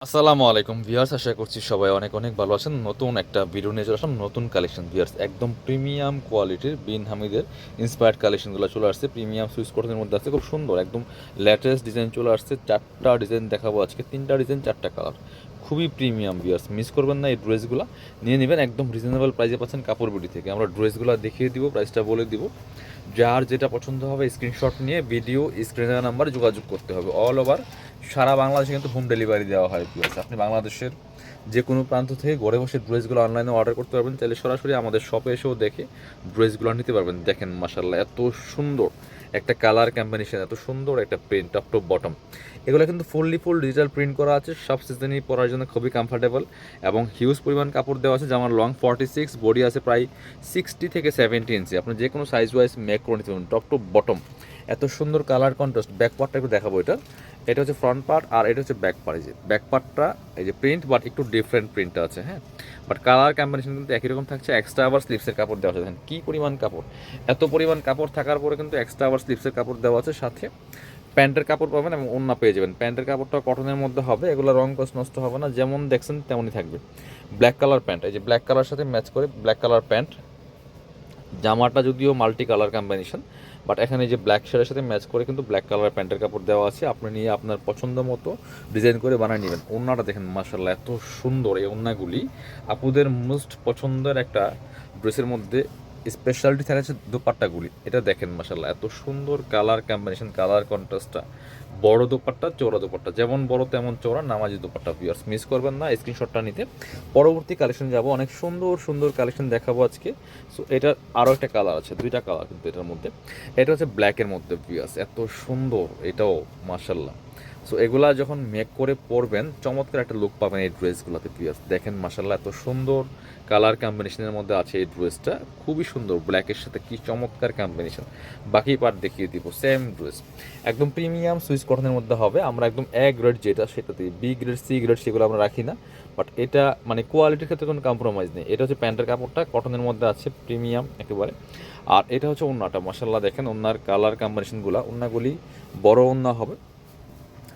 আসসালামু আলাইকুম ভিউয়ার্স, আশা করছি সবাই অনেক অনেক ভালো আছেন। নতুন একটা ভিডিও নিয়ে চলে আসলাম, নতুন কালেকশন ভিউয়ার্স, একদম প্রিমিয়াম কোয়ালিটির বিন হামিদের ইন্সপায়ার্ড কালেকশনগুলো চলে আসছে। প্রিমিয়াম সুইচ কটনের মধ্যে আছে, খুব সুন্দর একদম লেটেস্ট ডিজাইন চলে আসছে। চারটা ডিজাইন দেখাবো আজকে, তিনটা ডিজাইন চারটা কালার, খুবই প্রিমিয়াম ভিউয়ার্স, মিস করবেন না। এই ড্রেসগুলো নিয়ে নেবেন, একদম রিজনেবল প্রাইসে পাচ্ছেন কাপড় বিডি থেকে। আমরা ড্রেসগুলো দেখিয়ে দিব, প্রাইসটা বলে দিব, যার যেটা পছন্দ হবে স্ক্রিনশট নিয়ে ভিডিও স্ক্রিনে দেওয়া নাম্বারে যোগাযোগ করতে হবে। অল ওভার সারা বাংলাদেশে কিন্তু হোম ডেলিভারি দেওয়া হয় প্লাস আপনি বাংলাদেশের যে কোনো প্রান্ত থেকে ঘরে বসে ড্রেসগুলো অনলাইনে অর্ডার করতে পারবেন। চাইলে সরাসরি আমাদের শপে এসেও দেখে ড্রেসগুলো নিতে পারবেন। দেখেন মাশাআল্লাহ, এত সুন্দর একটা কালার কম্বিনেশন, এত সুন্দর একটা প্রিন্ট, টপ টপ বটম। এগুলো কিন্তু ফুল ডিজিটাল প্রিন্ট করা আছে, সব সিজনই পরার জন্য খুবই কমফোর্টেবল এবং হিউজ পরিমাণ কাপড় দেওয়া আছে। যেমন লং 46, বডি আছে প্রায় 60 থেকে 70 ইঞ্চি। আপনি যে কোনো সাইজ ওয়াইজ মেক করে নিতে পারবেন। টপ টপ বটম, এত সুন্দর কালার কন্ট্রাস্ট। ব্যাক পার্টটা একটু দেখাবো, এটা হচ্ছে ফ্রন্ট পার্ট আর এটা হচ্ছে ব্যাক পার্ট। এই যে ব্যাক পার্টটা এই যে প্রিন্ট, বাট একটু ডিফারেন্ট প্রিন্টটা আছে, হ্যাঁ, বাট কালার কম্বিনেশন কিন্তু একই রকম থাকছে। এক্সট্রা আবার স্লিপসের কাপড় দেওয়া আছে। দেখেন কী পরিমাণ কাপড়, এত পরিমাণ কাপড় থাকার পরে কিন্তু এক্সট্রা আবার স্লিপসের কাপড় দেওয়া আছে। সাথে প্যান্টের কাপড় পাবেন এবং ওড়না পেয়ে যাবেন। প্যান্টের কাপড়টা কটনের মধ্যে হবে, এগুলো রং কস নষ্ট হবে না, যেমন দেখছেন তেমনই থাকবে। ব্ল্যাক কালার প্যান্ট, এই যে ব্ল্যাক কালার সাথে ম্যাচ করে ব্ল্যাক কালার প্যান্ট। জামাটা যদিও মাল্টি কালার কম্বিনেশন, বাট এখানে যে ব্ল্যাক শার্টের সাথে ম্যাচ করে কিন্তু ব্ল্যাক কালার প্যান্টের কাপড় দেওয়া আছে। আপনি নিয়ে আপনার পছন্দ মতো ডিজাইন করে বানিয়ে নেবেন। ওড়নাটা দেখেন মাশাআল্লাহ, এত সুন্দর। এই ওড়নাগুলি আপুদের মোস্ট পছন্দের একটা ড্রেসের মধ্যে স্পেশালিটি থাকছে দোপাট্টাগুলি। এটা দেখেন মাশাআল্লাহ, এত সুন্দর কালার কম্বিনেশন, কালার কন্ট্রাস্টটা। বড় দোপাট্টা, চৌড়া দোপাট্টা, যেমন বড় তেমন চৌড়া, নামাজি দোপাট্টা। ভিউয়ার্স মিস করবেন না স্ক্রিনশটটা নিতে। পরবর্তী কালেকশন যাব, অনেক সুন্দর সুন্দর কালেকশন দেখাবো আজকে। সো এটার আরও একটা কালার আছে, দুইটা কালার কিন্তু এটার মধ্যে। এটা হচ্ছে ব্ল্যাকের মধ্যে ভিউয়ার্স, এত সুন্দর এটাও মাশাআল্লাহ। সো এগুলা যখন মেক করে পরবেন চমৎকার একটা লুক পাবেন এই ড্রেসগুলোতে ভিউয়ার্স। দেখেন মাশাআল্লাহ, এত সুন্দর কালার কম্বিনেশনের মধ্যে আছে এই ড্রেসটা, খুবই সুন্দর। ব্ল্যাকের সাথে কি চমৎকার কম্বিনেশন। বাকি পার্ট দেখিয়ে দিব, সেম ড্রেস একদম প্রিমিয়াম সুইস কটনের মধ্যে হবে। আমরা একদম এ গ্রেড যেটা সেটাতে, বি গ্রেড সি গ্রেড সেগুলো আমরা রাখি না, বাট এটা মানে কোয়ালিটির ক্ষেত্রে কোনো কম্প্রোমাইজ নেই। এটা হচ্ছে প্যান্টের কাপড়টা কটনের মধ্যে আছে, প্রিমিয়াম একেবারে। আর এটা হচ্ছে ওড়নাটা মাশাআল্লাহ, দেখেন ওড়নার কালার কম্বিনেশনগুলো। ওড়নাগুলি বড় ওড়না হবে,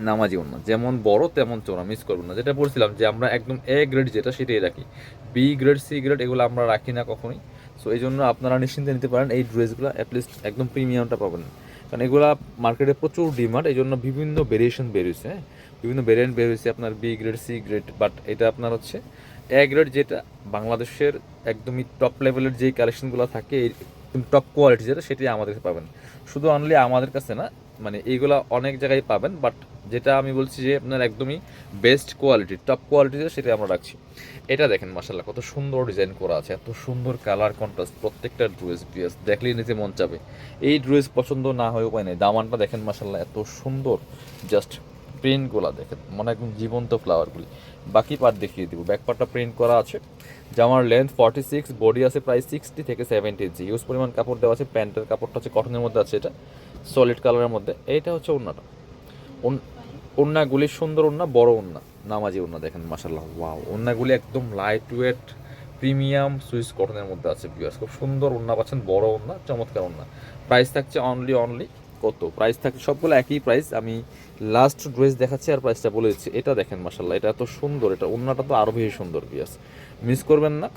নামাজি ওড়না, যেমন বড় তেমন চওড়া, মিস করবো না। যেটা বলছিলাম যে আমরা একদম এ গ্রেড যেটা সেটাই রাখি, বি গ্রেড সি গ্রেড এগুলো আমরা রাখি না কখনোই। সো এই জন্য আপনারা নিশ্চিন্তে নিতে পারেন, এই ড্রেসগুলো অ্যাটলিস্ট একদম প্রিমিয়ামটা পাবেন। কারণ এগুলা মার্কেটে প্রচুর ডিমান্ড, এই জন্য বিভিন্ন ভেরিয়েশন বেরিয়েছে, হ্যাঁ, বিভিন্ন ভেরিয়েন্ট বেরিয়েছে আপনার B grade C grade. But এটা আপনার হচ্ছে এ গ্রেড, যেটা বাংলাদেশের একদমই টপ লেভেলের যেই কালেকশনগুলো থাকে, টপ কোয়ালিটি যেটা, সেটাই আমাদের কাছে পাবেন। শুধু অনলি আমাদের কাছে না, মানে এইগুলা অনেক জায়গায় পাবেন, বাট যেটা আমি বলছি যে আপনার একদমই বেস্ট কোয়ালিটি, টপ কোয়ালিটি সেটা আমরা রাখছি। এটা দেখেন মাশাআল্লাহ, কত সুন্দর ডিজাইন করা আছে, এত সুন্দর কালার কন্ট্রাস্ট। প্রত্যেকটা ড্রেস দেখলেই নিতে মন চাবে। এই ড্রেস পছন্দ না হয় উপায় নেই। দামানটা দেখেন মাশাআল্লাহ, এত সুন্দর। জাস্ট প্রিন্টগুলো দেখেন, মনে একদম জীবন্ত ফ্লাওয়ারগুলি। বাকি পার্ট দেখিয়ে দিব। ব্যাক পার্টটা প্রিন্ট করা আছে। জামার লেন্থ 46, বডি আছে প্রায় 60 থেকে 70 ইঞ্চি। ইউজ পরিমাণ কাপড় দেওয়া আছে। প্যান্টের কাপড়টা হচ্ছে কটনের মধ্যে আছে, এটা সলিড কালারের মধ্যে। এইটা হচ্ছে ওড়নাটা, ওড়নাগুলি সুন্দর ওড়না, বড় ওড়না, নামাজি ওড়না। দেখেন মাশাআল্লাহ, ওয়াও, ওড়নাগুলি একদম লাইট ওয়েট প্রিমিয়াম সুইস কটনের মধ্যে আছে ভিউয়ার্স। খুব সুন্দর ওড়না পাচ্ছেন, বড় ওড়না, চমৎকার ওড়না। প্রাইস থাকছে অনলি কত প্রাইস থাকছে, সবগুলো একই প্রাইস। আমি লাস্ট ড্রেস দেখাচ্ছি আর প্রাইসটা বলে দিচ্ছি। এটা দেখেন মাশাআল্লাহ, এটা এত সুন্দর, এটা ওড়নাটা তো আরও বেশি সুন্দর ভিউয়ার্স, মিস করবেন না।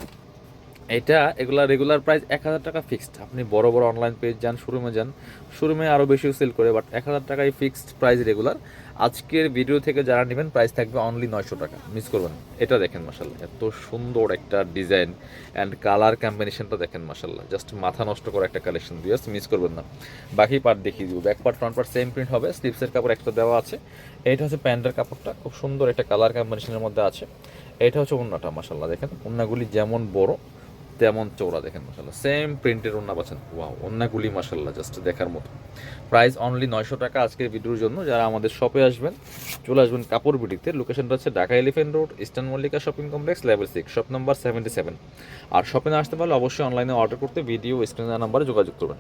এটা এগুলা রেগুলার প্রাইস 1000 টাকা ফিক্সড। আপনি বড় বড় অনলাইন পেজ যান, শোরুমে যান, শোরুমে আরও বেশি সেল করে, বাট 1000 টাকাই ফিক্সড প্রাইস রেগুলার। আজকের ভিডিও থেকে যারা নেবেন প্রাইস থাকবে অনলি 900 টাকা, মিস করবেন না। এটা দেখেন মাশাআল্লাহ, এত সুন্দর একটা ডিজাইন অ্যান্ড কালার কম্বিনেশনটা দেখেন মাশাআল্লাহ, জাস্ট মাথা নষ্ট করা একটা কালেকশন দিয়ে, মিস করবেন না। বাকি পার্ট দেখিয়ে দিব। Back part front part same print হবে, স্লিপসের কাপড় একটা দেওয়া আছে। এইটা হচ্ছে প্যান্টের কাপড়টা, খুব সুন্দর একটা কালার কম্বিনেশনের মধ্যে আছে। এটা হচ্ছে ওড়নাটা মাশাআল্লাহ, দেখেন ওড়নাগুলি যেমন বড় তেমন চওড়া। দেখেন মাশাআল্লাহ, সেম প্রিন্টের ওড়না পাচ্ছেন। ওয়াও, ওড়নাগুলি মাশাআল্লাহ জাস্ট দেখার মতো। প্রাইস অনলি 900 টাকা আজকের ভিডিওর জন্য। যারা আমাদের শপে আসবেন, চলে আসবেন কাপড় বিডিতে। লোকেশনটা হচ্ছে Dhaka elephant road, eastern Mallika shopping complex, level 6, shop number 77। আর শপে না আসতে পারলে অবশ্যই অনলাইনে অর্ডার করতে ভিডিও স্ক্রিনের নাম্বারে যোগাযোগ করবেন।